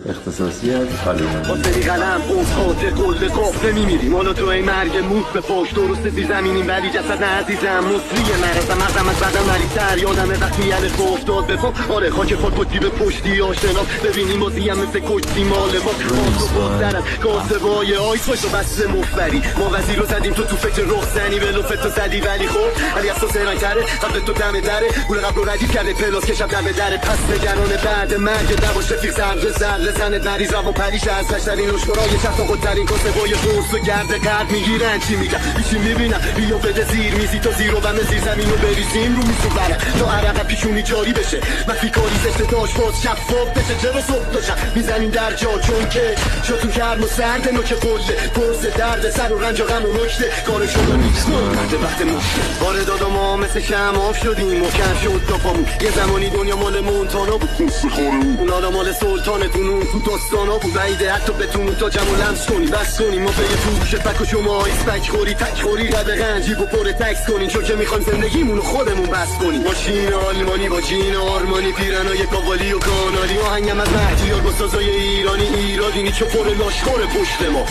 اختصاصی از کالینا با سری قلم افتاده قلب قافله میمیریم حالا تو این مرگ موت به پشت درسته زیر زمینیم ولی جسد نه عزیزم مصری مرزم مغزم از بدم ولی تر یادمه وقتی یلف افتاد به پا آره خاک پاک به پشتی آشنا ببینیم بازی هم مثل کشتی مال ما آسو بازدر از کاسبای آیس باش و بسته مفبری ما وزیر رو زدیم تو فکر رخزنی به لفت تو زدی ولی خب علی از تو سران تره قبل تو دم دره گول قبل رو ردیف کرده پلاس کشم در به دره پس نگران بعد مرگ نباش رفیق سر زنت مریض رو پریش از بشترین اشکرای چرت و خودترین کاسه بای قرص و گرد قرد میگیرن چی میگن هیچی میبینم بیا بده زیر میزی تا زیر و بم زیر زمین رو بریزیم رو میسو بره تا عرق پیشونی جاری بشه مفی کاری زشت داشت باز شفاف بشه چرا صبح تا شب میزنیم در جا چون که شاتون کرم و سرد نوک قله پرس درد سر و رنج و غم و نکته کار شما نیست مرد وقت مشته آره دادا ما مثل شماف شدیم و کم شد تا پامون یه زمانی دنیا مال مونتانا بود اونا مال سلطانتون اون تو داستانا بود وعیده حتی بتونون تا جمع و لمس کنی بس کنیم ما به یه فروش پک و شما ایسپک خوری تک خوری رد غنجی با پر تکس کنین چون که میخوایم زندگیمونو خودمون بس کنیم ماشین آلمانی با جین آرمانی پیرنای کاوالی و کانالی آهنگم از مهدیار با سازای ایرانی ایرادینی چه پر لاشخور پشت ما